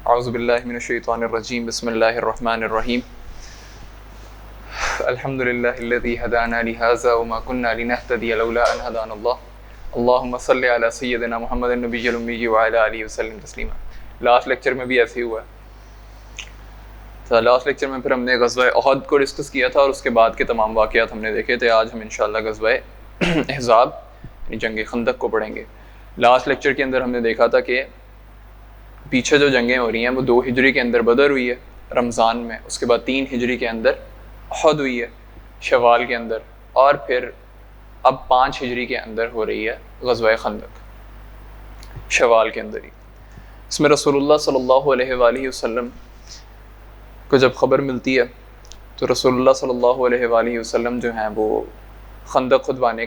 اعوذ باللہ من الشیطان الرجیم بسم اللہ الرحمن الرحیم الحمد للہ الذی ہدانا لہذا وما كنا لنہتدی لولا ان ہدانا اللہ اللہم صلی علی سیدنا محمد النبی الامی وعلی آلہ وسلم تسلیما۔ لاسٹ لیکچر میں بھی ایسے ہی ہوا ہے۔ تو لاسٹ لیکچر میں پھر ہم نے غزوہ احد کو ڈسکس کیا تھا اور اس کے بعد کے تمام واقعات ہم نے دیکھے تھے۔ آج ہم انشاءاللہ غزوہ احزاب یعنی جنگ خندق کو پڑھیں گے۔ لاسٹ لیکچر کے اندر ہم نے دیکھا تھا کہ پیچھے جو جنگیں ہو رہی ہیں وہ 2 ہجری کے اندر بدر ہوئی ہے رمضان میں، اس کے بعد 3 ہجری کے اندر احد ہوئی ہے شوال کے اندر، اور پھر اب 5 ہجری کے اندر ہو رہی ہے غزوہ خندق شوال کے اندر ہی۔ اس میں رسول اللہ صلی اللہ علیہ وآلہ وسلم کو جب خبر ملتی ہے تو رسول اللہ صلی اللہ علیہ وآلہ وسلم جو ہیں وہ خندق کھدوانے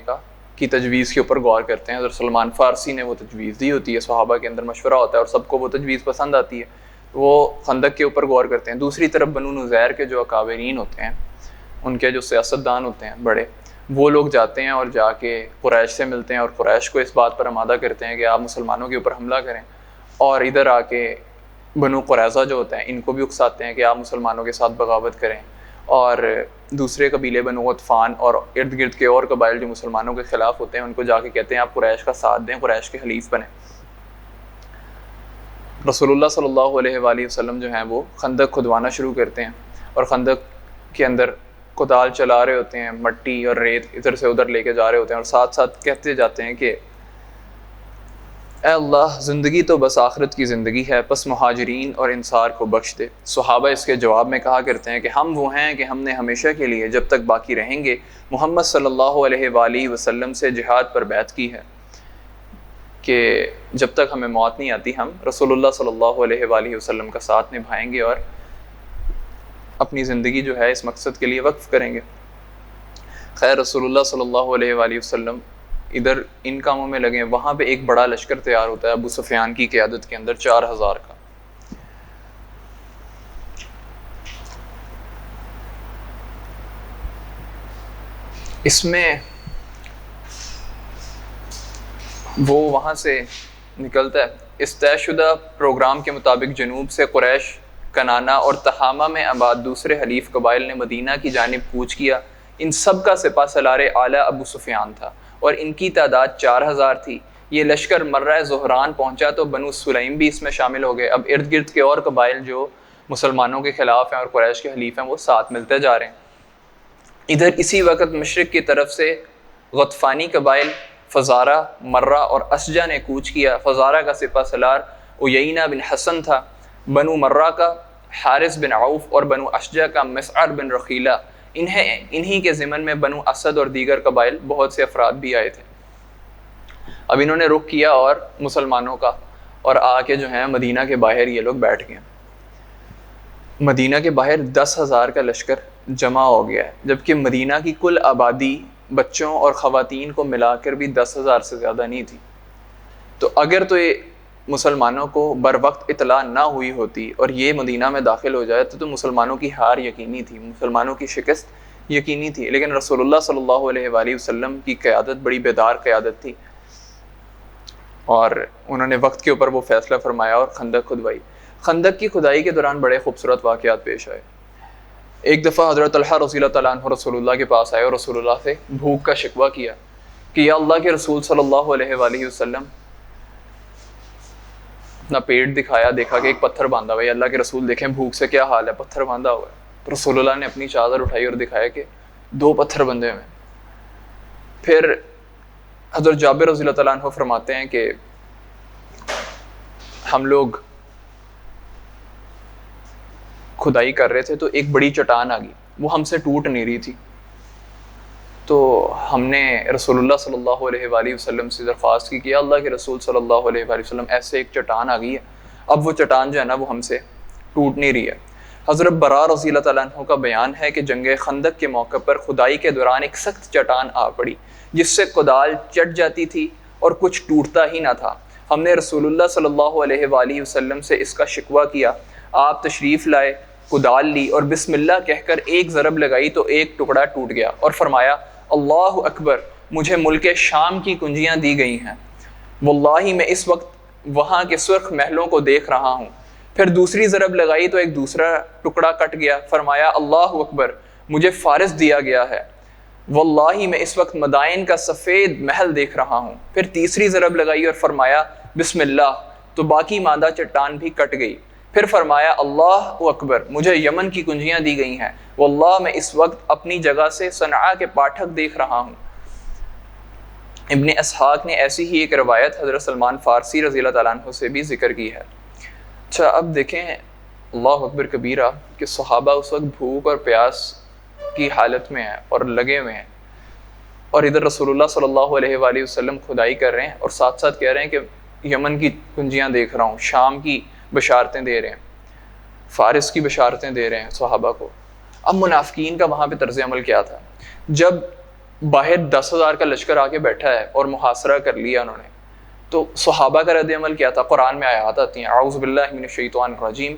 کی تجویز کے اوپر غور کرتے ہیں۔ حضرت سلمان فارسی نے وہ تجویز دی ہوتی ہے، صحابہ کے اندر مشورہ ہوتا ہے اور سب کو وہ تجویز پسند آتی ہے، وہ خندق کے اوپر غور کرتے ہیں۔ دوسری طرف بنو نذیر کے جو اکابرین ہوتے ہیں، ان کے جو سیاستدان ہوتے ہیں بڑے، وہ لوگ جاتے ہیں اور جا کے قریش سے ملتے ہیں اور قریش کو اس بات پر آمادہ کرتے ہیں کہ آپ مسلمانوں کے اوپر حملہ کریں، اور ادھر آ کے بنو قریظہ جو ہوتے ہیں ان کو بھی اکساتے ہیں کہ آپ مسلمانوں کے ساتھ بغاوت کریں، اور دوسرے قبیلے بنو غطفان اور ارد گرد کے اور قبائل جو مسلمانوں کے خلاف ہوتے ہیں ان کو جا کے کہتے ہیں آپ قریش کا ساتھ دیں، قریش کے حلیف بنیں۔ رسول اللہ صلی اللہ علیہ وآلہ وسلم جو ہیں وہ خندق کھدوانا شروع کرتے ہیں اور خندق کے اندر کدال چلا رہے ہوتے ہیں، مٹی اور ریت ادھر سے ادھر لے کے جا رہے ہوتے ہیں، اور ساتھ ساتھ کہتے جاتے ہیں کہ اے اللہ، زندگی تو بس آخرت کی زندگی ہے، بس مہاجرین اور انصار کو بخش دے۔ صحابہ اس کے جواب میں کہا کرتے ہیں کہ ہم وہ ہیں کہ ہم نے ہمیشہ کے لیے جب تک باقی رہیں گے محمد صلی اللہ علیہ وآلہ وسلم سے جہاد پر بیعت کی ہے، کہ جب تک ہمیں موت نہیں آتی ہم رسول اللہ صلی اللہ علیہ وآلہ وسلم کا ساتھ نبھائیں گے اور اپنی زندگی جو ہے اس مقصد کے لیے وقف کریں گے۔ خیر، رسول اللہ صلی اللہ علیہ وآلہ وسلم ادھر ان کاموں میں لگے ہیں۔ وہاں پہ ایک بڑا لشکر تیار ہوتا ہے ابو سفیان کی قیادت کے اندر 4000 کا۔ اس میں وہ وہاں سے نکلتا ہے۔ اس طے شدہ پروگرام کے مطابق جنوب سے قریش، کنانہ اور تہامہ میں آباد دوسرے حلیف قبائل نے مدینہ کی جانب کوچ کیا۔ ان سب کا سپہ سالار اعلیٰ ابو سفیان تھا اور ان کی تعداد 4000 تھی۔ یہ لشکر مرہ زہران پہنچا تو بنو سلیم بھی اس میں شامل ہو گئے۔ اب ارد گرد کے اور قبائل جو مسلمانوں کے خلاف ہیں اور قریش کے حلیف ہیں وہ ساتھ ملتے جا رہے ہیں۔ ادھر اسی وقت مشرق کی طرف سے غطفانی قبائل فزارہ، مرہ اور اسجہ نے کوچ کیا۔ فزارہ کا سپہ سالار عیینہ بن حسن تھا، بنو مرہ کا حارث بن عوف اور بنو اسجہ کا مسعر بن رخیلہ۔ انہی کے ضمن میں بنو اسد اور دیگر قبائل بہت سے افراد بھی آئے تھے۔ اب انہوں نے رخ کیا اور مسلمانوں کا، اور آ کے جو ہیں مدینہ کے باہر یہ لوگ بیٹھ گئے۔ مدینہ کے باہر 10,000 کا لشکر جمع ہو گیا ہے، جبکہ مدینہ کی کل آبادی بچوں اور خواتین کو ملا کر بھی 10,000 سے زیادہ نہیں تھی۔ تو اگر تو یہ مسلمانوں کو بر وقت اطلاع نہ ہوئی ہوتی اور یہ مدینہ میں داخل ہو جائے تو مسلمانوں کی ہار یقینی تھی، مسلمانوں کی شکست یقینی تھی۔ لیکن رسول اللہ صلی اللہ علیہ وآلہ وسلم کی قیادت بڑی بیدار قیادت تھی اور انہوں نے وقت کے اوپر وہ فیصلہ فرمایا اور خندق کھدوائی۔ خندق کی کھدائی کے دوران بڑے خوبصورت واقعات پیش آئے۔ ایک دفعہ حضرت طلحہ رضی اللہ تعالیٰ عنہ رسول اللہ کے پاس آئے اور رسول اللہ سے بھوک کا شکوہ کیا کہ یا اللہ کے رسول صلی اللہ علیہ وآلہ وسلم، اپنا پیٹ دکھایا، دیکھا کہ ایک پتھر باندھا ہوا ہے، اللہ کے رسول دیکھیں بھوک سے کیا حال ہے، پتھر باندھا ہوا ہے۔ تو رسول اللہ نے اپنی چادر اٹھائی اور دکھایا کہ 2 پتھر بندھے ہوئے ہیں۔ پھر حضرت جابر رضی اللہ تعالیٰ عنہ فرماتے ہیں کہ ہم لوگ کھدائی کر رہے تھے تو ایک بڑی چٹان آ گئی، وہ ہم سے ٹوٹ نہیں رہی تھی، تو ہم نے رسول اللہ صلی اللہ علیہ وآلہ وسلم سے درخواست کی کہ اللہ کے رسول صلی اللہ علیہ وآلہ وسلم ایسے ایک چٹان آ گئی ہے، اب وہ چٹان جو ہے نا وہ ہم سے ٹوٹ نہیں رہی ہے۔ حضرت برا رضی اللہ تعالیٰ عنہ کا بیان ہے کہ جنگ خندق کے موقع پر کھدائی کے دوران ایک سخت چٹان آ پڑی جس سے کدال چٹ جاتی تھی اور کچھ ٹوٹتا ہی نہ تھا۔ ہم نے رسول اللہ صلی اللہ علیہ وآلہ وسلم سے اس کا شکوہ کیا، آپ تشریف لائے، کدال لی اور بسم اللہ کہہ کر ایک ضرب لگائی تو ایک ٹکڑا ٹوٹ گیا، اور فرمایا اللہ اکبر، مجھے ملک شام کی کنجیاں دی گئی ہیں، واللہ میں اس وقت وہاں کے سرخ محلوں کو دیکھ رہا ہوں، پھر دوسری ضرب لگائی تو ایک دوسرا ٹکڑا کٹ گیا. فرمایا اللہ اکبر، مجھے فارس دیا گیا ہے، واللہ میں اس وقت مدائن کا سفید محل دیکھ رہا ہوں. پھر تیسری ضرب لگائی اور فرمایا بسم اللہ، تو باقی مادہ چٹان بھی کٹ گئی. پھر فرمایا اللہ اکبر، مجھے یمن کی کنجیاں دی گئی ہیں، واللہ میں اس وقت اپنی جگہ سے صنعاء کے پاٹھک دیکھ رہا ہوں. ابن اسحاق نے ایسی ہی ایک روایت حضرت سلمان فارسی رضی اللہ تعالیٰ عنہ سے بھی ذکر کی ہے. اچھا اب دیکھیں اللہ اکبر کبیرہ کہ صحابہ اس وقت بھوک اور پیاس کی حالت میں ہیں اور لگے ہوئے ہیں، اور ادھر رسول اللہ صلی اللہ علیہ وآلہ وسلم کھدائی کر رہے ہیں اور ساتھ ساتھ کہہ رہے ہیں کہ یمن کی کنجیاں دیکھ رہا ہوں، شام کی بشارتیں دے رہے ہیں، فارس کی بشارتیں دے رہے ہیں صحابہ کو. اب منافقین کا وہاں پہ طرز عمل کیا تھا؟ جب باہر 10,000 کا لشکر آ کے بیٹھا ہے اور محاصرہ کر لیا انہوں نے، تو صحابہ کا رد عمل کیا تھا؟ قرآن میں آیات آتی ہیں، اعوذ باللہ من الشیطان الرجیم،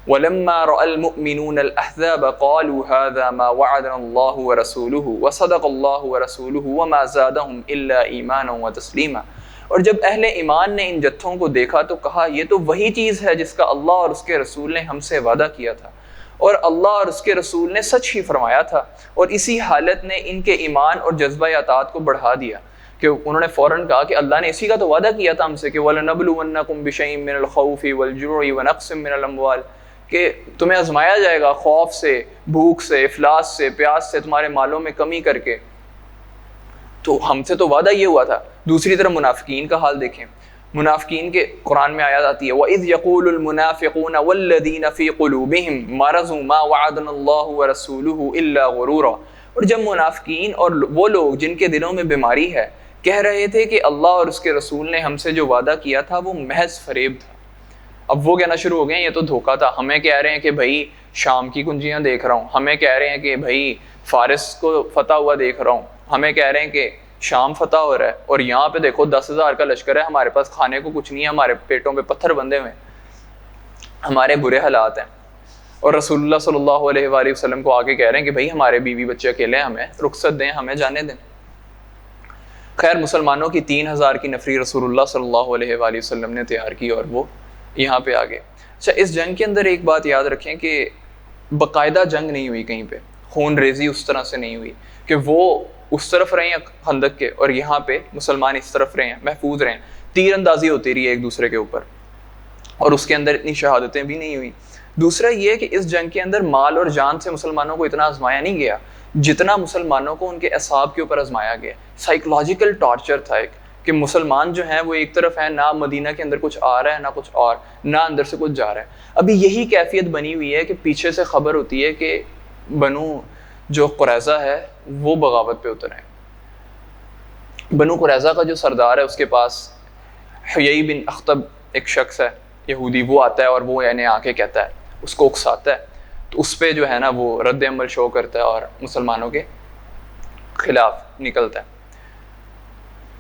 وَلَمَّا رَأَى الْمُؤْمِنُونَ الْأَحْزَابَ قَالُوا هَذَا مَا وَعَدَنَا اللَّهُ وَرَسُولُهُ وَصَدَقَ اللَّهُ وَرَسُولُهُ وَمَا زَادَهُمْ إِلَّا إِيمَانًا وَتَسْلِيمًا. اور جب اہل ایمان نے ان جتھوں کو دیکھا تو کہا یہ تو وہی چیز ہے جس کا اللہ اور اس کے رسول نے ہم سے وعدہ کیا تھا، اور اللہ اور اس کے رسول نے سچ ہی فرمایا تھا. اور اسی حالت نے ان کے ایمان اور جذبہ اطاعت کو بڑھا دیا کہ انہوں نے فوراً کہا کہ اللہ نے اسی کا تو وعدہ کیا تھا ہم سے کہ وَلَنَبْلُوَنَّكُمْ بِشَيْءٍ مِّنَ الْخَوْفِ وَالْجُوعِ وَنَقْصٍ مِّنَ الْأَمْوَالِ، کہ تمہیں آزمایا جائے گا خوف سے، بھوک سے، افلاس سے، پیاس سے، تمہارے مالوں میں کمی کر کے. تو ہم سے تو وعدہ یہ ہوا تھا. دوسری طرف منافقین کا حال دیکھیں. منافقین کے قرآن میں آیات آتی ہے وَإِذْ يَقُولُ الْمُنَافِقُونَ وَالَّذِينَ فِي قُلُوبِهِمْ مَرَضٌ مَا وَعَدَنَا اللَّهُ وَرَسُولُهُ إِلَّا غُرُورًا. اور جب منافقین اور وہ لوگ جن کے دلوں میں بیماری ہے کہہ رہے تھے کہ اللہ اور اس کے رسول نے ہم سے جو وعدہ کیا تھا وہ محض فریب تھا، اب وہ کہنا شروع ہو گئے یہ تو دھوکہ تھا. ہمیں کہہ رہے ہیں کہ بھائی شام کی کنجیاں دیکھ رہا ہوں، ہمیں کہہ رہے ہیں کہ بھائی فارس کو فتح ہوا دیکھ رہا ہوں، ہمیں کہہ رہے ہیں کہ شام فتح ہو رہا ہے، اور یہاں پہ دیکھو 10,000 کا لشکر ہے، ہمارے پاس کھانے کو کچھ نہیں ہے، ہمارے پیٹوں پہ پتھر بندھے ہوئے ہیں، ہمارے برے حالات ہیں. اور رسول اللہ صلی اللہ علیہ وآلہ وسلم کو آگے کہہ رہے ہیں کہ بھائی ہمارے بیوی بچے اکیلے ہیں، ہمیں رخصت دیں، ہمیں جانے دیں. خیر مسلمانوں کی 3,000 کی نفری رسول اللہ صلی اللہ علیہ وآلہ وسلم نے تیار کی اور وہ یہاں پہ آگے. اچھا اس جنگ کے اندر ایک بات یاد رکھیں کہ باقاعدہ جنگ نہیں ہوئی، کہیں پہ خون ریزی اس طرح سے نہیں ہوئی کہ وہ اس طرف رہے ہیں خندق کے اور یہاں پہ مسلمان اس طرف رہے ہیں، محفوظ رہے ہیں. تیر اندازی ہوتی رہی ہے ایک دوسرے کے اوپر، اور اس کے اندر اتنی شہادتیں بھی نہیں ہوئی. دوسرا یہ کہ اس جنگ کے اندر مال اور جان سے مسلمانوں کو اتنا آزمایا نہیں گیا جتنا مسلمانوں کو ان کے اعصاب کے اوپر آزمایا گیا. سائیکولوجیکل ٹارچر تھا ایک کہ مسلمان جو ہیں وہ ایک طرف ہیں، نہ مدینہ کے اندر کچھ آ رہا ہے نہ کچھ اور، نہ اندر سے کچھ جا رہا ہے. ابھی یہی کیفیت بنی ہوئی ہے کہ پیچھے سے خبر ہوتی ہے کہ بنو جو قریظہ ہے وہ بغاوت پہ اتر ہیں. بنو قریظہ کا جو سردار ہے اس کے پاس حیی بن اخطب ایک شخص ہے یہودی، وہ آتا ہے اور وہ یعنی آ کے کہتا ہے، اس کو اکساتا ہے، تو اس پہ جو ہے نا وہ رد عمل شو کرتا ہے اور مسلمانوں کے خلاف نکلتا ہے.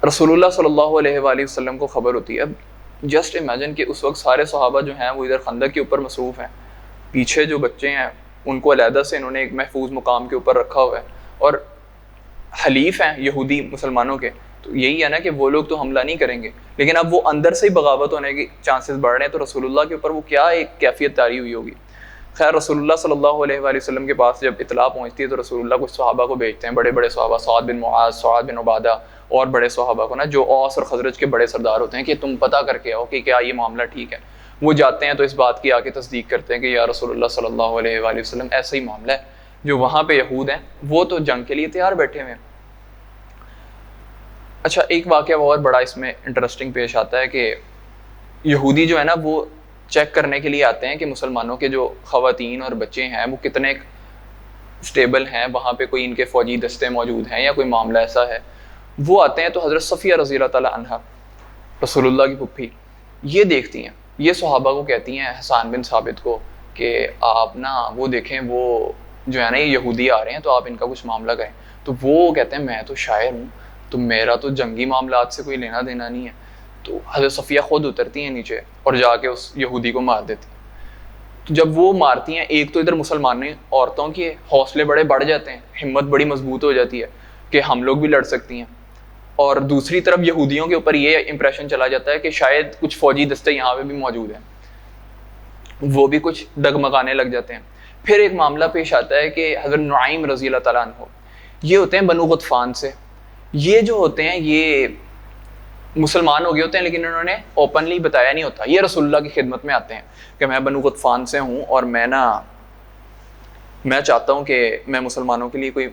رسول اللہ صلی اللہ علیہ وآلہ وسلم کو خبر ہوتی ہے. اب جسٹ امیجن کہ اس وقت سارے صحابہ جو ہیں وہ ادھر خندق کے اوپر مصروف ہیں، پیچھے جو بچے ہیں ان کو علیحدہ سے انہوں نے ایک محفوظ مقام کے اوپر رکھا ہوا ہے، اور حلیف ہیں یہودی مسلمانوں کے، تو یہی ہے نا کہ وہ لوگ تو حملہ نہیں کریں گے، لیکن اب وہ اندر سے ہی بغاوت ہونے کے چانسز بڑھ رہے ہیں، تو رسول اللہ کے اوپر وہ کیا ایک کیفیت طاری ہوئی ہوگی. خیر رسول اللہ صلی اللہ علیہ وآلہ وسلم کے پاس جب اطلاع پہنچتی ہے تو رسول اللہ کچھ صحابہ کو بھیجتے ہیں، بڑے بڑے صحابہ، سعد بن معاذ، سعد بن عبادہ اور بڑے صحابہ کو نا جو اوس اور خزرج کے بڑے سردار ہوتے ہیں کہ تم پتہ کر کے آؤ کہ کیا یہ معاملہ ٹھیک ہے. وہ جاتے ہیں تو اس بات کی آ کے تصدیق کرتے ہیں کہ یا رسول اللہ صلی اللہ علیہ وآلہ وسلم ایسا ہی معاملہ ہے، جو وہاں پہ یہود ہیں وہ تو جنگ کے لیے تیار بیٹھے ہوئے ہیں. اچھا ایک واقعہ بہت بڑا اس میں انٹرسٹنگ پیش آتا ہے کہ یہودی جو ہے نا وہ چیک کرنے کے لیے آتے ہیں کہ مسلمانوں کے جو خواتین اور بچے ہیں وہ کتنے اسٹیبل ہیں، وہاں پہ کوئی ان کے فوجی دستے موجود ہیں یا کوئی معاملہ ایسا ہے. وہ آتے ہیں تو حضرت صفیہ رضی اللہ تعالیٰ عنہ رسول اللہ کی پھپھی یہ دیکھتی ہیں، یہ صحابہ کو کہتی ہیں حسان بن ثابت کو کہ آپ نا وہ دیکھیں وہ جو ہے نا یہ یہودی آ رہے ہیں تو آپ ان کا کچھ معاملہ کریں. تو وہ کہتے ہیں میں تو شاعر ہوں، تو میرا تو جنگی معاملات سے کوئی لینا دینا نہیں ہے. تو حضرت صفیہ خود اترتی ہیں نیچے اور جا کے اس یہودی کو مار دیتی ہیں. تو جب وہ مارتی ہیں ایک تو ادھر مسلمان عورتوں کے حوصلے بڑے بڑھ جاتے ہیں، ہمت بڑی مضبوط ہو جاتی ہے کہ ہم لوگ بھی لڑ سکتی ہیں، اور دوسری طرف یہودیوں کے اوپر یہ امپریشن چلا جاتا ہے کہ شاید کچھ فوجی دستے یہاں پہ بھی موجود ہیں. وہ بھی کچھ ڈگمگانے لگ جاتے ہیں. پھر ایک معاملہ پیش آتا ہے کہ حضرت نعیم رضی اللہ تعالیٰ عنہ یہ ہوتے ہیں بنو غطفان سے. یہ جو ہوتے ہیں یہ مسلمان ہو گئے ہوتے ہیں لیکن انہوں نے اوپنلی بتایا نہیں ہوتا. یہ رسول اللہ کی خدمت میں آتے ہیں کہ میں بنو غطفان سے ہوں اور میں چاہتا ہوں کہ میں مسلمانوں کے لیے کوئی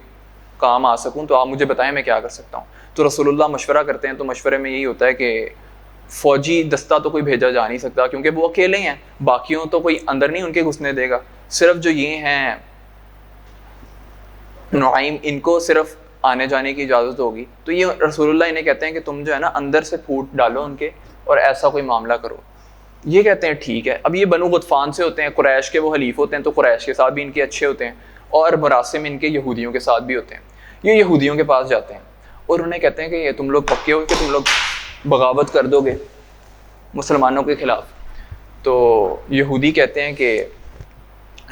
کام آ سکوں, تو آپ مجھے بتائیں میں کیا کر سکتا ہوں. تو رسول اللہ مشورہ کرتے ہیں, تو مشورے میں یہی ہوتا ہے کہ فوجی دستہ تو کوئی بھیجا جا نہیں سکتا کیونکہ وہ اکیلے ہیں, باقیوں تو کوئی اندر نہیں ان کے گھسنے دے گا. صرف جو یہ ہیں نعیم, ان کو صرف آنے جانے کی اجازت ہوگی. تو یہ رسول اللہ انہیں کہتے ہیں کہ تم جو ہے نا اندر سے پھوٹ ڈالو ان کے اور ایسا کوئی معاملہ کرو. یہ کہتے ہیں ٹھیک ہے. اب یہ بنو غطفان سے ہوتے ہیں, قریش کے وہ حلیف ہوتے ہیں, تو قریش کے ساتھ بھی ان کے اچھے ہوتے ہیں اور مراسم ان کے یہودیوں کے ساتھ بھی ہوتے ہیں. یہ یہودیوں کے پاس جاتے ہیں اور انہیں کہتے ہیں کہ یہ تم لوگ پکے ہو کہ تم لوگ بغاوت کر دو گے مسلمانوں کے خلاف. تو یہودی کہتے ہیں کہ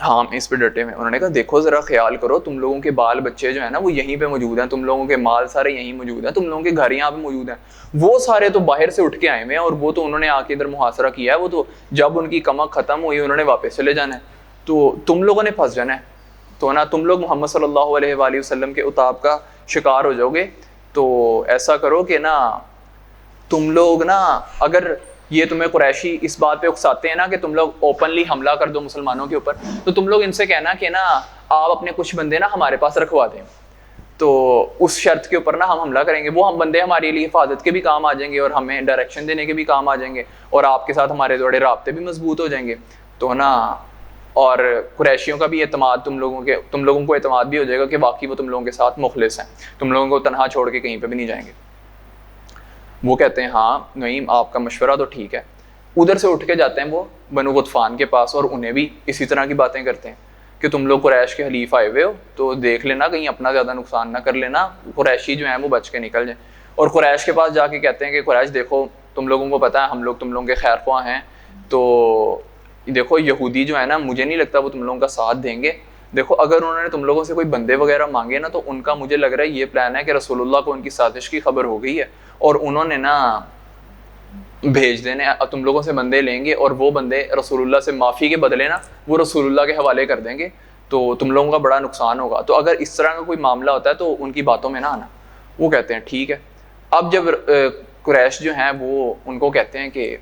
ہاں اس پہ ڈٹے ہوئے. انہوں نے کہا دیکھو ذرا خیال کرو, تم لوگوں کے بال بچے جو ہیں نا وہ یہیں پہ موجود ہیں, تم لوگوں کے مال سارے یہیں موجود ہیں, تم لوگوں کے گھر یہاں پہ موجود ہیں. وہ سارے تو باہر سے اٹھ کے آئے ہوئے ہیں اور وہ تو انہوں نے آ کے ادھر محاصرہ کیا ہے, وہ تو جب ان کی کمک ختم ہوئی انہوں نے واپس چلے جانا ہے, تو تم لوگوں نے پھنس جانا ہے. تو نا تم لوگ محمد صلی اللہ علیہ وآلہ وسلم کے عتاب کا شکار ہو جاؤ گے. تو ایسا کرو کہ نا تم لوگ نا اگر یہ تمہیں قریشی اس بات پہ اکساتے ہیں نا کہ تم لوگ اوپنلی حملہ کر دو مسلمانوں کے اوپر, تو تم لوگ ان سے کہنا کہ نا آپ اپنے کچھ بندے نا ہمارے پاس رکھوا دیں, تو اس شرط کے اوپر نا ہم حملہ کریں گے. وہ ہم بندے ہمارے لیے حفاظت کے بھی کام آ جائیں گے اور ہمیں ڈائریکشن دینے کے بھی کام آ جائیں گے, اور آپ کے ساتھ ہمارے تھوڑے رابطے بھی مضبوط ہو جائیں گے. تو نا اور قریشیوں کا بھی اعتماد تم لوگوں کو اعتماد بھی ہو جائے گا کہ واقعی وہ تم لوگوں کے ساتھ مخلص ہیں, تم لوگوں کو تنہا چھوڑ کے کہیں پہ بھی نہیں جائیں گے. وہ کہتے ہیں ہاں نعیم آپ کا مشورہ تو ٹھیک ہے. ادھر سے اٹھ کے جاتے ہیں وہ بنو غطفان کے پاس اور انہیں بھی اسی طرح کی باتیں کرتے ہیں کہ تم لوگ قریش کے حلیف آئے ہوئے ہو تو دیکھ لینا کہیں اپنا زیادہ نقصان نہ کر لینا, قریشی جو ہیں وہ بچ کے نکل جائیں. اور قریش کے پاس جا کے کہتے ہیں کہ قریش دیکھو تم لوگوں کو پتہ ہے ہم لوگ تم لوگوں کے خیر خواہ ہیں, تو دیکھو یہودی جو ہے نا مجھے نہیں لگتا وہ تم لوگوں کا ساتھ دیں گے. دیکھو اگر انہوں نے تم لوگوں سے کوئی بندے وغیرہ مانگے نا تو ان کا مجھے لگ رہا ہے یہ پلان ہے کہ رسول اللہ کو ان کی سازش کی خبر ہو گئی ہے اور انہوں نے نا بھیج دینے, تم لوگوں سے بندے لیں گے اور وہ بندے رسول اللہ سے معافی کے بدلے نا وہ رسول اللہ کے حوالے کر دیں گے, تو تم لوگوں کا بڑا نقصان ہوگا. تو اگر اس طرح کا کوئی معاملہ ہوتا ہے تو ان کی باتوں میں نہ آنا. وہ کہتے ہیں ٹھیک ہے. اب جب قریش جو ہیں وہ ان کو کہتے ہیں کہ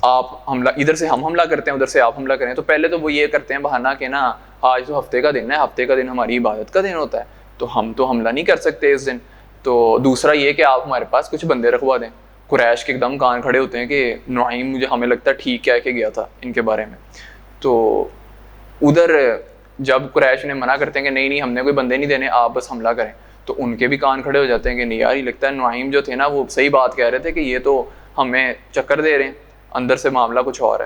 آپ حملہ, ادھر سے ہم حملہ کرتے ہیں ادھر سے آپ حملہ کریں, تو پہلے تو وہ یہ کرتے ہیں بہانہ کہ نا آج تو ہفتے کا دن ہے, ہفتے کا دن ہماری عبادت کا دن ہوتا ہے تو ہم تو حملہ نہیں کر سکتے اس دن. تو دوسرا یہ کہ آپ ہمارے پاس کچھ بندے رکھوا دیں. قریش کے ایک دم کان کھڑے ہوتے ہیں کہ نعیم ہمیں لگتا ہے ٹھیک کہہ کے گیا تھا ان کے بارے میں. تو ادھر جب قریش نے منع کرتے ہیں کہ نہیں ہم نے کوئی بندے نہیں دینے, آپ بس حملہ کریں, تو ان کے بھی کان کھڑے ہو جاتے ہیں کہ نہیں یار یہ لگتا ہے نعیم جو تھے نا وہ صحیح بات کہہ رہے تھے کہ یہ تو ہمیں چکر دے رہے ہیں, اندر سے معاملہ کچھ اور ہے.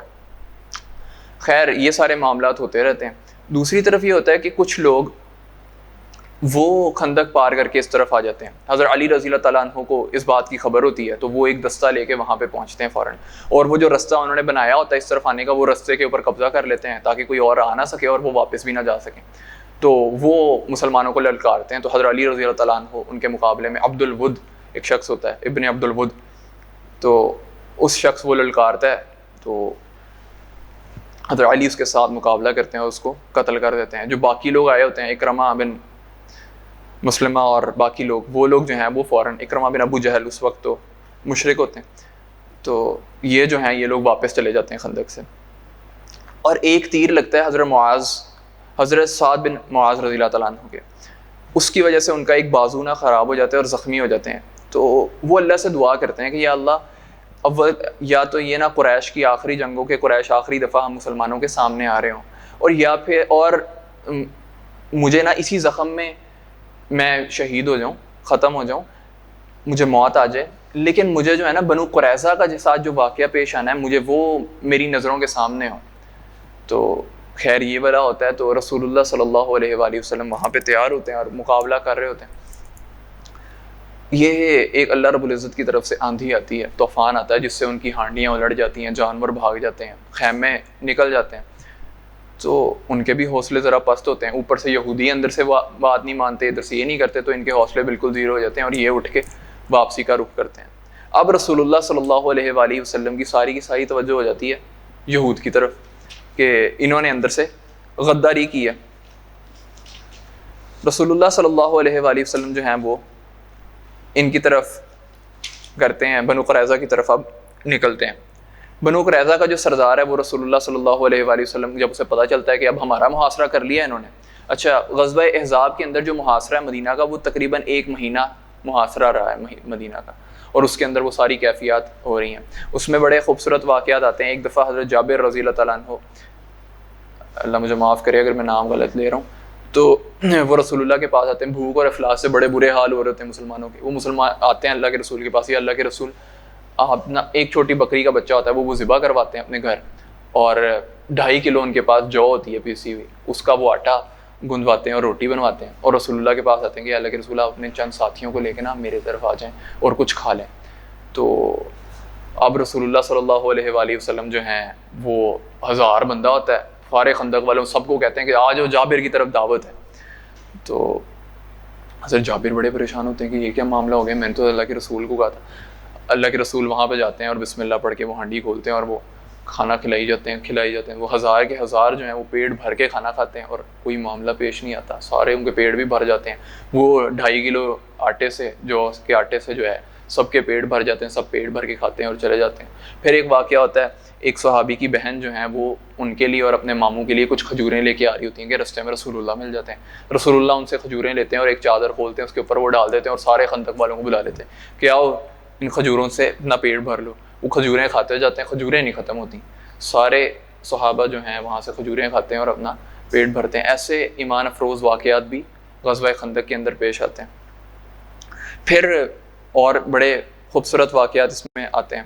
خیر یہ سارے معاملات ہوتے رہتے ہیں. دوسری طرف یہ ہوتا ہے کہ کچھ لوگ وہ خندق پار کر کے اس طرف آ جاتے ہیں. حضرت علی رضی اللہ تعالیٰ عنہ کو اس بات کی خبر ہوتی ہے تو وہ ایک دستہ لے کے وہاں پہ پہنچتے ہیں فوراً, اور وہ جو رستہ انہوں نے بنایا ہوتا ہے اس طرف آنے کا وہ رستے کے اوپر قبضہ کر لیتے ہیں تاکہ کوئی اور آ نہ سکے اور وہ واپس بھی نہ جا سکیں. تو وہ مسلمانوں کو للکارتے ہیں. تو حضرت علی رضی اللہ تعالیٰ عنہ ان کے مقابلے میں عبد الود ایک شخص ہوتا ہے, ابن عبد الود, تو اس شخص وہ للکارتا ہے. تو حضرت علی اس کے ساتھ مقابلہ کرتے ہیں اور اس کو قتل کر دیتے ہیں. جو باقی لوگ آئے ہوتے ہیں اکرمہ بن مسلمہ اور باقی لوگ, وہ لوگ جو ہیں وہ فوراً, اکرمہ بن ابو جہل اس وقت تو مشرک ہوتے ہیں, تو یہ جو ہیں یہ لوگ واپس چلے جاتے ہیں خندق سے. اور ایک تیر لگتا ہے حضرت سعد بن معاذ رضی اللہ تعالیٰ عنہ کے, اس کی وجہ سے ان کا ایک بازو نہ خراب ہو جاتا ہے اور زخمی ہو جاتے ہیں. تو وہ اللہ سے دعا کرتے ہیں کہ یا اللہ اب یا تو یہ نا قریش کی آخری جنگوں کے قریش آخری دفعہ ہم مسلمانوں کے سامنے آ رہے ہوں, اور یا پھر اور مجھے نا اسی زخم میں شہید ہو جاؤں, ختم ہو جاؤں, مجھے موت آ جائے, لیکن مجھے جو ہے نا بنو قریظہ کا ساتھ جو واقعہ پیش آنا ہے مجھے وہ میری نظروں کے سامنے ہو. تو خیر یہ والا ہوتا ہے. تو رسول اللہ صلی اللہ علیہ وآلہ وسلم وہاں پہ تیار ہوتے ہیں اور مقابلہ کر رہے ہوتے ہیں. یہ ایک اللہ رب العزت کی طرف سے آندھی آتی ہے, طوفان آتا ہے جس سے ان کی ہانڈیاں الٹ جاتی ہیں, جانور بھاگ جاتے ہیں, خیمے نکل جاتے ہیں. تو ان کے بھی حوصلے ذرا پست ہوتے ہیں. اوپر سے یہودی اندر سے بات نہیں مانتے, ادھر سے یہ نہیں کرتے, تو ان کے حوصلے بالکل زیرو ہو جاتے ہیں اور یہ اٹھ کے واپسی کا رخ کرتے ہیں. اب رسول اللہ صلی اللہ علیہ وآلہ وسلم کی ساری توجہ ہو جاتی ہے یہود کی طرف کہ انہوں نے اندر سے غداری کی ہے. رسول اللہ صلی اللہ علیہ وآلہ وسلم جو ہیں وہ ان کی طرف کرتے ہیں، بنو قریظہ کی طرف اب نکلتے ہیں. بنو قریظہ کا جو سردار ہے وہ رسول اللہ صلی اللہ علیہ وآلہ وسلم جب اسے پتہ چلتا ہے کہ اب ہمارا محاصرہ کر لیا انہوں نے. اچھا، غزوہ احزاب کے اندر جو محاصرہ ہے مدینہ کا وہ تقریباً 1 مہینہ محاصرہ رہا ہے مدینہ کا، اور اس کے اندر وہ ساری کیفیات ہو رہی ہیں. اس میں بڑے خوبصورت واقعات آتے ہیں. ایک دفعہ حضرت جابر رضی اللہ تعالیٰ عنہ، اللہ مجھے معاف کرے اگر میں نام غلط لے رہا ہوں، تو وہ رسول اللہ کے پاس آتے ہیں. بھوک اور افلاس سے بڑے برے حال ہو رہے ہوتے ہیں مسلمانوں کے. وہ مسلمان آتے ہیں اللہ کے رسول کے پاس، یا اللہ کے رسول آپ نا ایک چھوٹی بکری کا بچہ ہوتا ہے وہ ذبح کرواتے ہیں اپنے گھر، اور 2.5 کلو ان کے پاس جو ہوتی ہے پیسی ہوئی، اس کا وہ آٹا گندواتے ہیں اور روٹی بنواتے ہیں، اور رسول اللہ کے پاس آتے ہیں کہ اللہ کے رسول آپ اپنے چند ساتھیوں کو لے کے نا میرے طرف آ جائیں اور کچھ کھا لیں. تو اب رسول اللہ صلی اللہ علیہ وآلہ وسلم جو ہیں وہ 1000 بندہ ہوتا ہے، فارغ خندق والوں سب کو کہتے ہیں کہ آج جابر کی طرف دعوت ہے. تو حضرت جابر بڑے پریشان ہوتے ہیں کہ یہ کیا معاملہ ہو گیا، میں نے تو اللہ کے رسول کو کہا تھا. اللہ کے رسول وہاں پہ جاتے ہیں اور بسم اللہ پڑھ کے وہ ہانڈی کھولتے ہیں اور وہ کھانا کھلائی جاتے ہیں. وہ 1000 کے 1000 جو ہیں وہ پیٹ بھر کے کھانا کھاتے ہیں اور کوئی معاملہ پیش نہیں آتا. سارے ان کے پیٹ بھی بھر جاتے ہیں. وہ 2.5 کلو آٹے سے جو ہے سب کے پیٹ بھر جاتے ہیں، سب پیٹ بھر کے کھاتے ہیں اور چلے جاتے ہیں. پھر ایک واقعہ ہوتا ہے، ایک صحابی کی بہن جو ہیں وہ ان کے لیے اور اپنے ماموں کے لیے کچھ کھجوریں لے کے آ رہی ہوتی ہیں کہ رستے میں رسول اللہ مل جاتے ہیں. رسول اللہ ان سے کھجوریں لیتے ہیں اور ایک چادر کھولتے ہیں، اس کے اوپر وہ ڈال دیتے ہیں اور سارے خندق والوں کو بلا لیتے ہیں کہ آؤ ان کھجوروں سے اپنا پیٹ بھر لو. وہ کھجوریں کھاتے جاتے ہیں، کھجوریں نہیں ختم ہوتی. سارے صحابہ جو ہیں وہاں سے کھجوریں کھاتے ہیں اور اپنا پیٹ بھرتے ہیں. ایسے ایمان افروز واقعات بھی غزوہ خندق کے اندر پیش آتے ہیں. پھر اور بڑے خوبصورت واقعات اس میں آتے ہیں.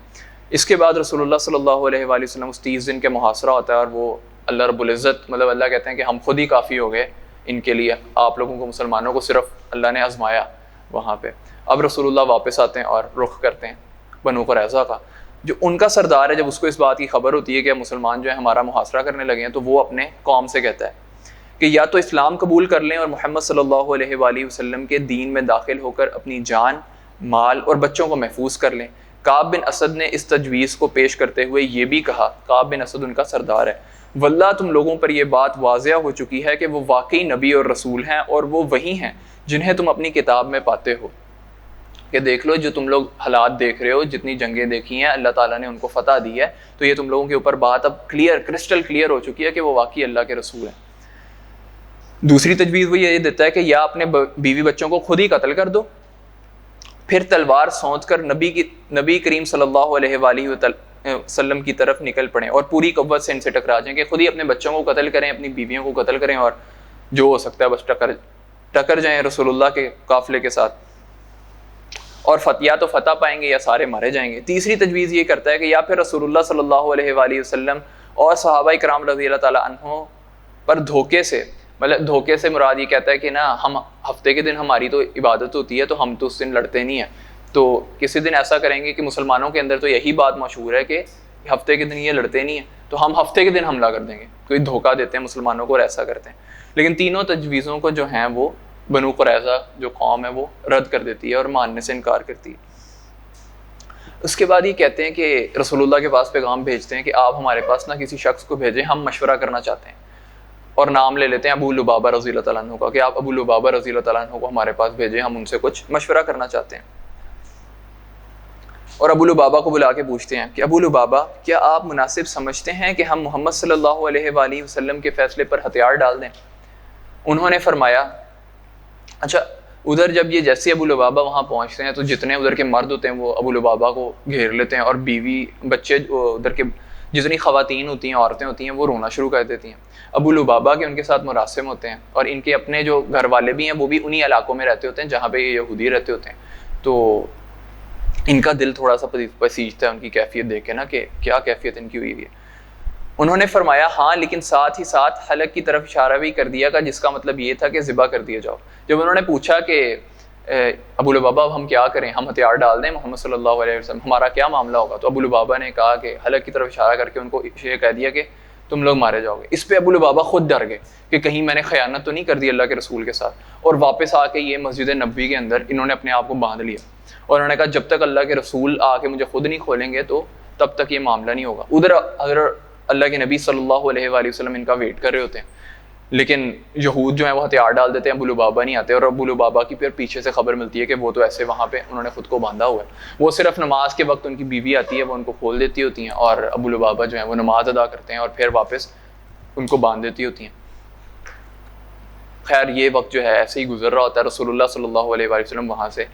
اس کے بعد رسول اللہ صلی اللہ علیہ وآلہ وسلم اس 30 دن کے محاصرہ ہوتا ہے، اور وہ اللہ رب العزت مطلب اللہ کہتے ہیں کہ ہم خود ہی کافی ہو گئے ان کے لیے، آپ لوگوں کو مسلمانوں کو صرف اللہ نے آزمایا وہاں پہ. اب رسول اللہ واپس آتے ہیں اور رخ کرتے ہیں بنو قریظہ کا. جو ان کا سردار ہے جب اس کو اس بات کی خبر ہوتی ہے کہ مسلمان جو ہے ہمارا محاصرہ کرنے لگے ہیں، تو وہ اپنے قوم سے کہتا ہے کہ یا تو اسلام قبول کر لیں اور محمد صلی اللہ علیہ وآلہ وسلم کے دین میں داخل ہو کر اپنی جان، مال اور بچوں کو محفوظ کر لیں. کعب بن اسد نے اس تجویز کو پیش کرتے ہوئے یہ بھی کہا، کعب بن اسد ان کا سردار ہے، واللہ تم لوگوں پر یہ بات واضح ہو چکی ہے کہ وہ واقعی نبی اور رسول ہیں، اور وہ وہی ہیں جنہیں تم اپنی کتاب میں پاتے ہو. کہ دیکھ لو جو تم لوگ حالات دیکھ رہے ہو، جتنی جنگیں دیکھی ہیں اللہ تعالیٰ نے ان کو فتح دی ہے، تو یہ تم لوگوں کے اوپر بات اب کرسٹل کلیئر ہو چکی ہے کہ وہ واقعی اللہ کے رسول ہیں. دوسری تجویز وہ یہ دیتا ہے کہ یا اپنے بیوی بچوں کو خود ہی قتل کر دو، پھر تلوار سونت کر نبی کریم صلی اللہ علیہ وآلہ وسلم کی طرف نکل پڑیں اور پوری قوت سے ان سے ٹکرا جائیں، کہ خود ہی اپنے بچوں کو قتل کریں، اپنی بیویوں کو قتل کریں، اور جو ہو سکتا ہے بس ٹکر جائیں رسول اللہ کے قافلے کے ساتھ، اور یا تو فتح پائیں گے یا سارے مارے جائیں گے. تیسری تجویز یہ کرتا ہے کہ یا پھر رسول اللہ صلی اللہ علیہ وآلہ وسلم اور صحابہ کرام رضی اللہ تعالیٰ عنہ پر دھوکے سے، مطلب دھوکے سے مراد یہ کہتا ہے کہ نا ہم ہفتے کے دن ہماری تو عبادت ہوتی ہے تو ہم تو اس دن لڑتے نہیں ہیں، تو کسی دن ایسا کریں گے کہ مسلمانوں کے اندر تو یہی بات مشہور ہے کہ ہفتے کے دن یہ لڑتے نہیں ہیں، تو ہم ہفتے کے دن حملہ کر دیں گے. کوئی دھوکہ دیتے ہیں مسلمانوں کو اور ایسا کرتے ہیں. لیکن تینوں تجویزوں کو جو ہیں وہ بنو قریظہ جو قوم ہے وہ رد کر دیتی ہے اور ماننے سے انکار کرتی ہے. اس کے بعد یہ کہتے ہیں کہ رسول اللہ کے پاس پیغام بھیجتے ہیں کہ آپ ہمارے پاس نہ کسی شخص کو بھیجیں، ہم مشورہ کرنا چاہتے ہیں، اور نام لے لیتے ہیں ابو لبابہ رضی اللہ تعالیٰ عنہ کا کہ آپ ابو لبابہ رضی اللہ تعالیٰ عنہ کو ہمارے پاس بھیجیں، ہم ان سے کچھ مشورہ کرنا چاہتے ہیں. اور ابو لبابہ کو بلا کے پوچھتے ہیں کہ ابو لبابہ کیا آپ مناسب سمجھتے ہیں کہ ہم محمد صلی اللہ علیہ وآلہ وسلم کے فیصلے پر ہتھیار ڈال دیں؟ انہوں نے فرمایا اچھا. ادھر جب یہ جیسے ابو لبابہ وہاں پہنچتے ہیں تو جتنے ادھر کے مرد ہوتے ہیں وہ ابو لبابہ کو گھیر لیتے ہیں، اور بیوی بچے ادھر کے جتنی خواتین ہوتی ہیں، عورتیں ہوتی ہیں، وہ رونا شروع کر دیتی ہیں. ابو لبابہ کے ان کے ساتھ مراسم ہوتے ہیں، اور ان کے اپنے جو گھر والے بھی ہیں وہ بھی انہی علاقوں میں رہتے ہوتے ہیں جہاں پہ یہ یہودی رہتے ہوتے ہیں. تو ان کا دل تھوڑا سا پسیجتا ہے ان کی کیفیت دیکھ کے نا کہ کیا کیفیت ان کی ہوئی ہے. انہوں نے فرمایا ہاں، لیکن ساتھ ہی ساتھ حلق کی طرف اشارہ بھی کر دیا گا جس کا مطلب یہ تھا کہ ذبح کر دیے جاؤ. جب انہوں نے پوچھا کہ ابو لبابہ اب ہم کیا کریں، ہم ہتھیار ڈال دیں محمد صلی اللہ علیہ وسلم، ہمارا کیا معاملہ ہوگا، تو ابو لبابہ نے کہا کہ حلق کی طرف اشارہ کر کے ان کو یہ کہہ دیا کہ تم لوگ مارے جاؤ گے. اس پہ ابو لبابہ خود ڈر گئے کہ کہیں میں نے خیانت تو نہیں کر دی اللہ کے رسول کے ساتھ، اور واپس آ کے یہ مسجد نبوی کے اندر انہوں نے اپنے آپ کو باندھ لیا، اور انہوں نے کہا جب تک اللہ کے رسول آ کے مجھے خود نہیں کھولیں گے تو تب تک یہ معاملہ نہیں ہوگا. ادھر حضرت اللہ کے نبی صلی اللہ علیہ وآلہ وسلم ان کا ویٹ کر رہے ہوتے ہیں، لیکن یہود جو ہیں وہ ہتھیار ڈال دیتے ہیں، ابو لبابہ نہیں آتے، اور ابو لبابہ کی پھر پیچھے سے خبر ملتی ہے کہ وہ تو ایسے وہاں پہ انہوں نے خود کو باندھا ہوا ہے، وہ صرف نماز کے وقت ان کی بیوی آتی ہے، وہ ان کو کھول دیتی ہوتی ہیں، اور ابو لبابہ جو ہیں وہ نماز ادا کرتے ہیں اور پھر واپس ان کو باندھ دیتی ہوتی ہیں۔ خیر یہ وقت جو ہے ایسے ہی گزر رہا ہوتا ہے، رسول اللہ صلی اللہ علیہ وآلہ وسلم وہاں سے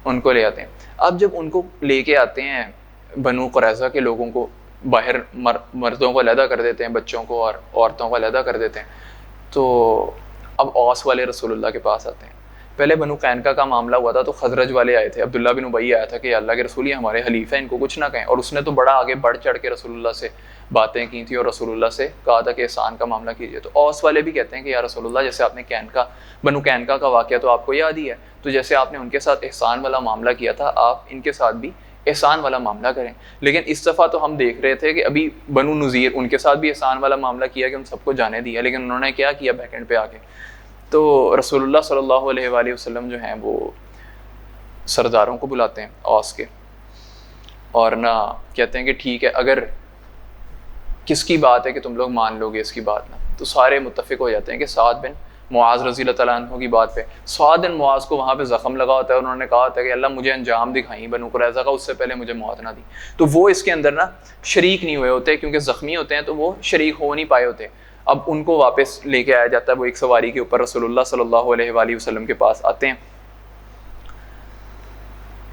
ان کو لے آتے ہیں۔ اب جب ان کو لے کے آتے ہیں، بنو قریظہ کے لوگوں کو باہر مردوں کو علیحدہ کر دیتے ہیں، بچوں کو اور عورتوں کو علیحدہ کر دیتے ہیں، تو اب اوس والے رسول اللہ کے پاس آتے ہیں۔ پہلے بنو قینقاع کا معاملہ ہوا تھا تو خزرج والے آئے تھے، عبداللہ بن ابی آیا تھا کہ اللہ کے رسول یہ ہمارے حلیف ہیں، ان کو کچھ نہ کہیں، اور اس نے تو بڑا آگے بڑھ چڑھ کے رسول اللہ سے باتیں کی تھیں اور رسول اللہ سے کہا تھا کہ احسان کا معاملہ کیجیے۔ تو اوس والے بھی کہتے ہیں کہ یا رسول اللہ جیسے آپ نے بنو قینقاع کا واقعہ تو آپ کو یاد ہی ہے، تو جیسے آپ نے ان کے ساتھ احسان والا معاملہ کیا تھا آپ ان کے ساتھ بھی احسان والا معاملہ کریں۔ لیکن اس دفعہ تو ہم دیکھ رہے تھے کہ ابھی بنو نذیر ان کے ساتھ بھی احسان والا معاملہ کیا کہ ان سب کو جانے دیا، لیکن انہوں نے کیا کیا بیک اینڈ پہ آ کے، تو رسول اللہ صلی اللہ علیہ وآلہ وسلم جو ہیں وہ سرداروں کو بلاتے ہیں اوس کے، اور نہ کہتے ہیں کہ ٹھیک ہے اگر کس کی بات ہے کہ تم لوگ مان لو گے اس کی بات نہ، تو سارے متفق ہو جاتے ہیں کہ سعد بن معاذ رضی اللہ تعالیٰ عنہ کی بات پہ، سعد بن معاذ کو وہاں پہ زخم لگا ہوتا ہے، انہوں نے کہا ہوتا ہے کہ اللہ مجھے انجام دکھائیں بنو قریظہ کا، اس سے پہلے مجھے موت نہ دی، تو وہ اس کے اندر نا شریک نہیں ہوئے ہوتے کیونکہ زخمی ہوتے ہیں تو وہ شریک ہو نہیں پائے ہوتے۔ اب ان کو واپس لے کے آیا جاتا ہے، وہ ایک سواری کے اوپر رسول اللہ صلی اللہ علیہ وآلہ وسلم کے پاس آتے ہیں۔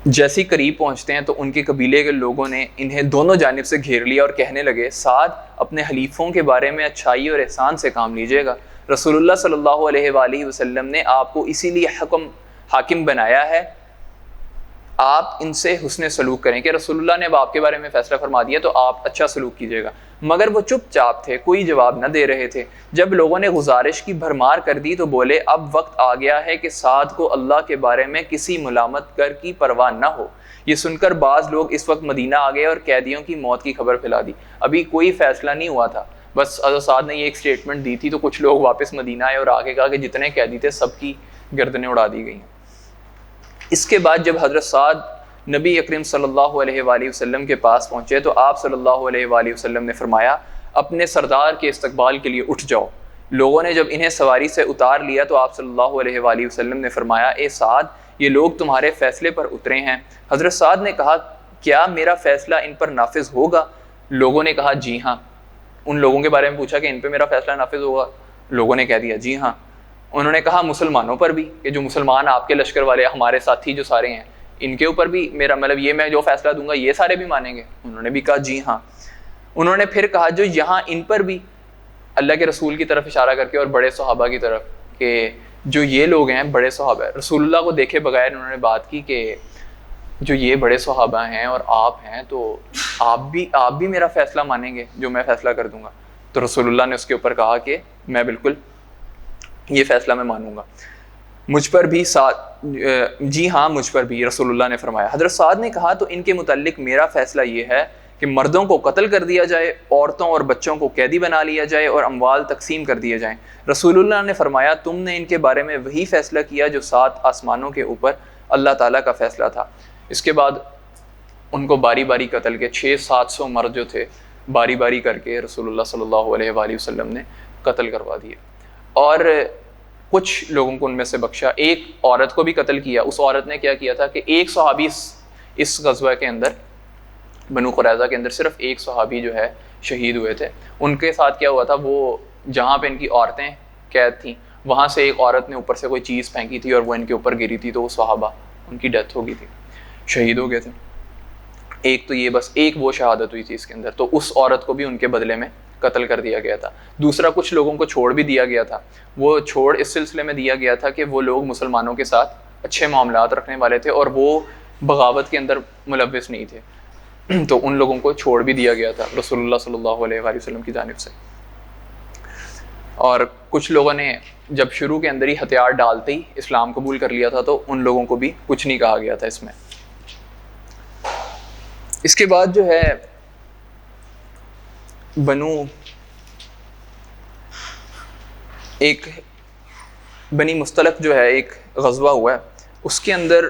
جیسے ہی قریب پہنچتے ہیں تو ان کے قبیلے کے لوگوں نے انہیں دونوں جانب سے گھیر لیا اور کہنے لگے سعد اپنے حلیفوں کے بارے میں اچھائی اور احسان سے کام لیجیے گا، رسول اللہ صلی اللہ علیہ وآلہ وسلم نے آپ کو اسی لیے حاکم بنایا ہے، آپ ان سے حسن سلوک کریں، کہ رسول اللہ نے اب آپ کے بارے میں فیصلہ فرما دیا تو آپ اچھا سلوک کیجیے گا۔ مگر وہ چپ چاپ تھے، کوئی جواب نہ دے رہے تھے۔ جب لوگوں نے گزارش کی بھرمار کر دی تو بولے اب وقت آ گیا ہے کہ سعد کو اللہ کے بارے میں کسی ملامت کر کی پرواہ نہ ہو۔ یہ سن کر بعض لوگ اس وقت مدینہ آ گئے اور قیدیوں کی موت کی خبر پھیلا دی۔ ابھی کوئی فیصلہ نہیں ہوا تھا، بس حضرت سعد نے یہ ایک سٹیٹمنٹ دی تھی تو کچھ لوگ واپس مدینہ آئے اور آگے کہا کہ جتنے قیدی تھے سب کی گردنیں اڑا دی گئی ہیں۔ اس کے بعد جب حضرت سعد نبی اکرم صلی اللہ علیہ وآلہ وسلم کے پاس پہنچے تو آپ صلی اللہ علیہ وآلہ وسلم نے فرمایا اپنے سردار کے استقبال کے لیے اٹھ جاؤ۔ لوگوں نے جب انہیں سواری سے اتار لیا تو آپ صلی اللہ علیہ وآلہ وسلم نے فرمایا اے سعد یہ لوگ تمہارے فیصلے پر اترے ہیں۔ حضرت سعد نے کہا کیا میرا فیصلہ ان پر نافذ ہوگا؟ لوگوں نے کہا جی ہاں۔ ان لوگوں کے بارے میں پوچھا کہ ان پہ میرا فیصلہ نافذ ہوگا؟ لوگوں نے کہہ دیا جی ہاں۔ انہوں نے کہا مسلمانوں پر بھی، کہ جو مسلمان آپ کے لشکر والے ہمارے ساتھی جو سارے ہیں ان کے اوپر بھی میرا مطلب یہ میں جو فیصلہ دوں گا یہ سارے بھی مانیں گے؟ انہوں نے بھی کہا جی ہاں۔ انہوں نے پھر کہا جو یہاں ان پر بھی، اللہ کے رسول کی طرف اشارہ کر کے اور بڑے صحابہ کی طرف، کہ جو یہ لوگ ہیں بڑے صحابہ ہیں، رسول اللہ کو دیکھے بغیر انہوں نے بات کی کہ جو یہ بڑے صحابہ ہیں اور آپ ہیں تو آپ بھی میرا فیصلہ مانیں گے جو میں فیصلہ کر دوں گا؟ تو رسول اللہ نے اس کے اوپر کہا کہ میں بالکل یہ فیصلہ میں مانوں گا، مجھ پر بھی جی ہاں مجھ پر بھی، رسول اللہ نے فرمایا۔ حضرت سعد نے کہا تو ان کے متعلق میرا فیصلہ یہ ہے کہ مردوں کو قتل کر دیا جائے، عورتوں اور بچوں کو قیدی بنا لیا جائے اور اموال تقسیم کر دیے جائیں۔ رسول اللہ نے فرمایا تم نے ان کے بارے میں وہی فیصلہ کیا جو 7 آسمانوں کے اوپر اللہ تعالیٰ کا فیصلہ تھا۔ اس کے بعد ان کو باری باری قتل کے 600-700 مرد جو تھے باری باری کر کے رسول اللہ صلی اللہ علیہ وآلہ وسلم نے قتل کروا دیے، اور کچھ لوگوں کو ان میں سے بخشا۔ ایک عورت کو بھی قتل کیا۔ اس عورت نے کیا کیا تھا کہ ایک صحابی اس غزوہ کے اندر، بنو قریظہ کے اندر صرف ایک صحابی جو ہے شہید ہوئے تھے۔ ان کے ساتھ کیا ہوا تھا، وہ جہاں پہ ان کی عورتیں قید تھیں وہاں سے ایک عورت نے اوپر سے کوئی چیز پھینکی تھی اور وہ ان کے اوپر گری تھی، تو وہ صحابہ ان کی ڈیتھ ہو گئی تھی، شہید ہو گئے تھے۔ ایک تو یہ بس ایک وہ شہادت ہوئی تھی اس کے اندر، تو اس عورت کو بھی ان کے بدلے میں قتل کر دیا گیا تھا۔ دوسرا کچھ لوگوں کو چھوڑ بھی دیا گیا تھا۔ وہ چھوڑ اس سلسلے میں دیا گیا تھا کہ وہ لوگ مسلمانوں کے ساتھ اچھے معاملات رکھنے والے تھے اور وہ بغاوت کے اندر ملوث نہیں تھے، تو ان لوگوں کو چھوڑ بھی دیا گیا تھا رسول اللہ صلی اللہ علیہ وآلہ وسلم کی جانب سے۔ اور کچھ لوگوں نے جب شروع کے اندر ہی ہتھیار ڈالتے ہی اسلام قبول کر لیا تھا تو ان لوگوں کو بھی کچھ نہیں کہا گیا تھا اس میں۔ اس کے بعد جو ہے بنی مستلق جو ہے ایک غزوہ ہوا ہے، اس کے اندر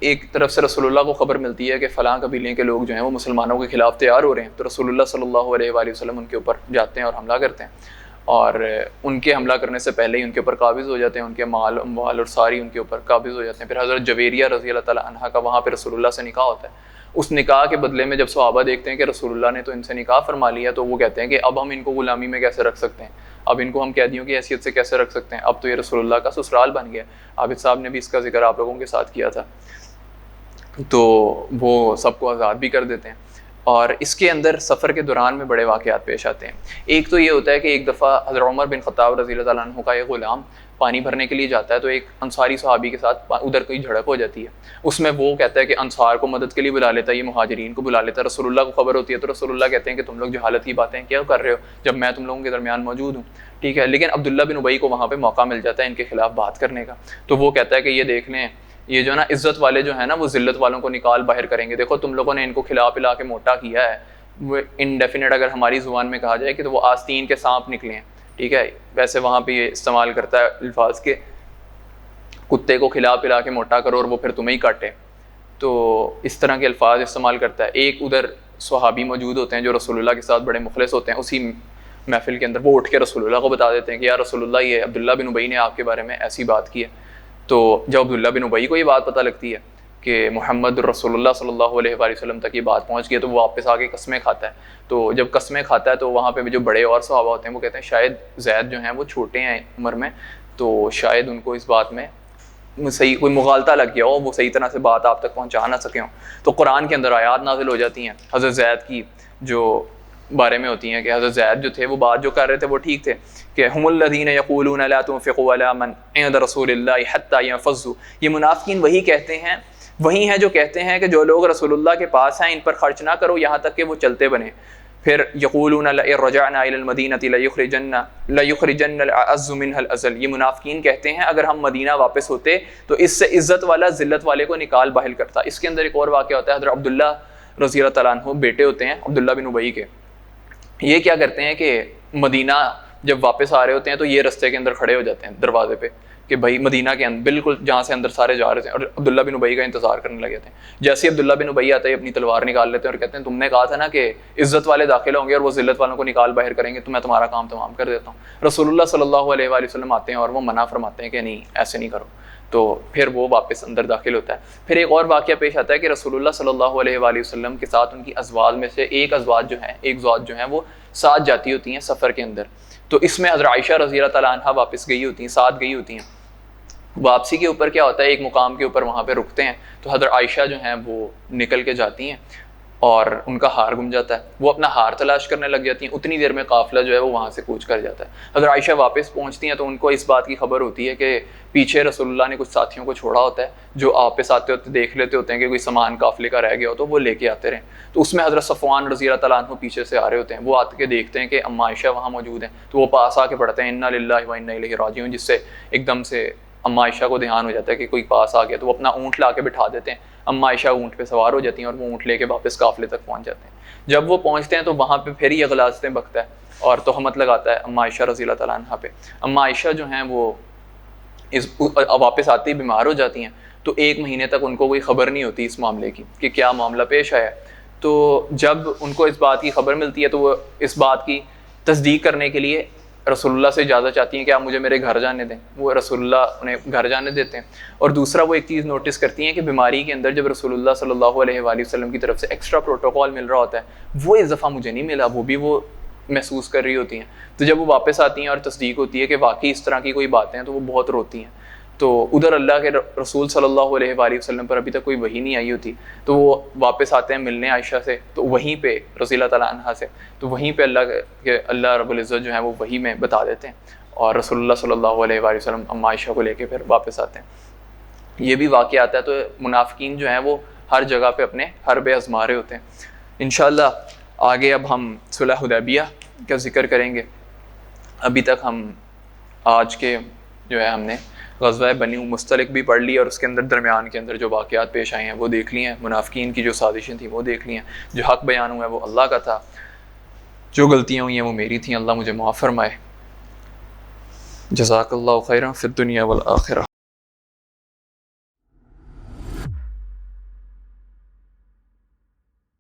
ایک طرف سے رسول اللہ کو خبر ملتی ہے کہ فلاں قبیلے کے لوگ جو ہیں وہ مسلمانوں کے خلاف تیار ہو رہے ہیں، تو رسول اللہ صلی اللہ علیہ وآلہ وسلم ان کے اوپر جاتے ہیں اور حملہ کرتے ہیں، اور ان کے حملہ کرنے سے پہلے ہی ان کے اوپر قابض ہو جاتے ہیں، ان کے مال اموال اور ساری ان کے اوپر قابض ہو جاتے ہیں۔ پھر حضرت جویریہ رضی اللہ تعالیٰ عنہ کا وہاں پہ رسول اللہ سے نکاح ہوتا ہے۔ اس نکاح کے بدلے میں جب صحابہ دیکھتے ہیں کہ رسول اللہ نے تو ان سے نکاح فرما لیا، تو وہ کہتے ہیں کہ اب ہم ان کو غلامی میں کیسے رکھ سکتے ہیں، اب ان کو ہم قیدیوں کی حیثیت سے کیسے رکھ سکتے ہیں، اب تو یہ رسول اللہ کا سسرال بن گیا۔ عابد صاحب نے بھی اس کا ذکر آپ لوگوں کے ساتھ کیا تھا، تو وہ سب کو آزاد بھی کر دیتے ہیں۔ اور اس کے اندر سفر کے دوران میں بڑے واقعات پیش آتے ہیں۔ ایک تو یہ ہوتا ہے کہ ایک دفعہ حضرت عمر بن خطاب رضی اللہ تعالیٰ عنہ کا ایک غلام پانی بھرنے کے لیے جاتا ہے، تو ایک انصاری صحابی کے ساتھ ادھر کوئی جھڑپ ہو جاتی ہے۔ اس میں وہ کہتا ہے کہ انصار کو مدد کے لیے بلا لیتا ہے، یہ مہاجرین کو بلا لیتا ہے۔ رسول اللہ کو خبر ہوتی ہے تو رسول اللہ کہتے ہیں کہ تم لوگ جہالت کی باتیں کیا کر رہے ہو جب میں تم لوگوں کے درمیان موجود ہوں، ٹھیک ہے۔ لیکن عبداللہ بن ابی کو وہاں پہ موقع مل جاتا ہے ان کے خلاف بات کرنے کا، تو وہ کہتا ہے کہ یہ دیکھ لیں، یہ جو ہے نا عزت والے جو ہیں نا وہ ذلت والوں کو نکال باہر کریں گے، دیکھو تم لوگوں نے ان کو کھلا پلا کے موٹا کیا ہے۔ وہ انڈیفینٹ اگر ہماری زبان میں کہا جائے کہ تو وہ آستین کے سانپ نکلے ہیں، ٹھیک ہے۔ ویسے وہاں پہ یہ استعمال کرتا ہے الفاظ کے کتے کو کھلا پلا کے موٹا کرو اور وہ پھر تمہیں ہی کاٹے، تو اس طرح کے الفاظ استعمال کرتا ہے۔ ایک ادھر صحابی موجود ہوتے ہیں جو رسول اللہ کے ساتھ بڑے مخلص ہوتے ہیں، اسی محفل کے اندر وہ اٹھ کے رسول اللہ کو بتا دیتے ہیں کہ یا رسول اللہ یہ عبداللہ بن ابی نے آپ کے بارے میں ایسی بات کی ہے۔ تو جب عبداللہ بن ابی کو یہ بات پتہ لگتی ہے کہ محمد رسول اللہ صلی اللہ علیہ وآلہ وسلم تک یہ بات پہنچ گئی ہے، تو وہ واپس آ کے قسمیں کھاتا ہے۔ تو جب قسمیں کھاتا ہے تو وہاں پہ جو بڑے اور صحابہ ہوتے ہیں وہ کہتے ہیں شاید زید جو ہیں وہ چھوٹے ہیں عمر میں، تو شاید ان کو اس بات میں صحیح کوئی مغالطہ لگ گیا ہو، وہ صحیح طرح سے بات آپ تک پہنچا نہ سکے ہوں۔ تو قرآن کے اندر آیات نازل ہو جاتی ہیں حضرت زید کی جو بارے میں ہوتی ہیں کہ حضرت زید جو تھے وہ بات جو کر رہے تھے وہ ٹھیک تھے، کہ ہم الذین یقولون لا تنفقوا علی من عند رسول اللہ حتی ینفضوا، یہ منافقین وہی کہتے ہیں، وہی ہیں جو کہتے ہیں کہ جو لوگ رسول اللہ کے پاس ہیں ان پر خرچ نہ کرو یہاں تک کہ وہ چلتے بنے۔ پھر یقولون لئن رجعنا الی المدینہ لیخرجن الاعز منها الاذل، یہ منافقین کہتے ہیں اگر ہم مدینہ واپس ہوتے تو اس سے عزت والا ذلت والے کو نکال باہر کرتا۔ اس کے اندر ایک اور واقعہ ہوتا ہے، حضرت عبداللہ رضی اللہ تعالیٰ عنہ بیٹے ہوتے ہیں عبداللہ بن ابی کے، یہ کیا کرتے ہیں کہ مدینہ جب واپس آ رہے ہوتے ہیں تو یہ رستے کے اندر کھڑے ہو جاتے ہیں دروازے پہ کہ بھائی مدینہ کے اندر بالکل جہاں سے اندر سارے جا رہے تھے، اور عبداللہ بن ابی کا انتظار کرنے لگے تھے۔ جیسے ہی عبداللہ بن ابی آتا ہے اپنی تلوار نکال لیتے ہیں اور کہتے ہیں تم نے کہا تھا نا کہ عزت والے داخل ہوں گے اور وہ ذلت والوں کو نکال باہر کریں گے، تو میں تمہارا کام تمام کر دیتا ہوں۔ رسول اللہ صلی اللہ علیہ وآلہ وسلم آتے ہیں اور وہ منع فرماتے ہیں کہ نہیں ایسے نہیں کرو، تو پھر وہ واپس اندر داخل ہوتا ہے۔ پھر ایک اور واقعہ پیش آتا ہے کہ رسول اللہ صلی اللہ علیہ وآلہ وسلم کے ساتھ ان کی ازواج میں سے ایک ازواج جو ہیں وہ ساتھ جاتی ہوتی ہیں سفر کے اندر، تو اس میں حضرت عائشہ رضی اللہ تعالیٰ عنہ واپس گئی ہوتی ہیں، ساتھ گئی ہوتی ہیں۔ واپسی کے اوپر کیا ہوتا ہے، ایک مقام کے اوپر وہاں پہ رکتے ہیں، تو حضرت عائشہ جو ہیں وہ نکل کے جاتی ہیں اور ان کا ہار گم جاتا ہے، وہ اپنا ہار تلاش کرنے لگ جاتی ہیں، اتنی دیر میں قافلہ جو ہے وہ وہاں سے کوچ کر جاتا ہے۔ حضرت عائشہ واپس پہنچتی ہیں تو ان کو اس بات کی خبر ہوتی ہے کہ پیچھے رسول اللہ نے کچھ ساتھیوں کو چھوڑا ہوتا ہے جو آپس آتے ہوتے دیکھ لیتے ہوتے ہیں کہ کوئی سامان قافلے کا رہ گیا ہو تو وہ لے کے آتے رہیں، تو اس میں حضرت صفوان رضی اللہ تعالیٰ عنہ پیچھے سے آ رہے ہوتے ہیں، وہ آتے کے دیکھتے ہیں کہ اما عائشہ وہاں موجود ہیں، تو وہ پاس آ کے پڑھتے ہیں انا للہ و انا الیہ راجعون، جس سے ایک دم سے اما عائشہ کو دھیان ہو جاتا ہے کہ کوئی پاس آ گیا، تو وہ اپنا اونٹ لا کے بٹھا دیتے ہیں، اما عائشہ اونٹ پہ سوار ہو جاتی ہیں اور وہ اونٹ لے کے واپس قافلے تک پہنچ جاتے ہیں۔ جب وہ پہنچتے ہیں تو وہاں پہ پھر یہ غلاظتیں بکتا ہے اور تہمت لگاتا ہے اما عائشہ رضی اللہ تعالیٰ عنہ پہ۔ اما عائشہ جو ہیں وہ واپس آتی بیمار ہو جاتی ہیں، تو 1 مہینے تک ان کو کوئی خبر نہیں ہوتی اس معاملے کی کہ کیا معاملہ پیش آیا۔ تو جب ان کو اس بات کی خبر ملتی ہے تو وہ اس بات کی تصدیق کرنے کے لیے رسول اللہ سے اجازت چاہتی ہیں کہ آپ مجھے میرے گھر جانے دیں، وہ رسول اللہ انہیں گھر جانے دیتے ہیں۔ اور دوسرا وہ ایک چیز نوٹس کرتی ہیں کہ بیماری کے اندر جب رسول اللہ صلی اللہ علیہ وآلہ وسلم کی طرف سے ایکسٹرا پروٹوکول مل رہا ہوتا ہے وہ اس دفعہ مجھے نہیں ملا، وہ بھی وہ محسوس کر رہی ہوتی ہیں۔ تو جب وہ واپس آتی ہیں اور تصدیق ہوتی ہے کہ واقعی اس طرح کی کوئی باتیں ہیں تو وہ بہت روتی ہیں۔ تو ادھر اللہ کے رسول صلی اللہ علیہ وآلہ وسلم پر ابھی تک کوئی وحی نہیں آئی ہوتی، تو وہ واپس آتے ہیں ملنے عائشہ سے، تو وہیں پہ رضی اللہ تعالیٰ عنہ سے، تو وہیں پہ اللہ رب العزت جو ہے وہ وحی میں بتا دیتے ہیں، اور رسول اللہ صلی اللہ علیہ وآلہ وسلم اما عائشہ کو لے کے پھر واپس آتے ہیں۔ یہ بھی واقعہ آتا ہے۔ تو منافقین جو ہیں وہ ہر جگہ پہ اپنے حربے آزما رہے ہوتے ہیں۔ انشاءاللہ آگے اب ہم صلح حدیبیہ کا ذکر کریں گے۔ ابھی تک ہم آج کے جو ہے ہم نے غزوہ بنی مستلق بھی پڑھ لی اور اس کے اندر درمیان کے اندر جو واقعات پیش آئے ہیں وہ دیکھ لی ہیں، منافقین کی جو سازشیں تھیں وہ دیکھ لی ہیں، جو حق بیان ہوا ہے وہ اللہ کا تھا، جو غلطیاں ہوئی ہیں وہ میری تھیں، اللہ مجھے معاف فرمائے۔ جزاک اللہ خیرا فی الدنیا والآخرہ۔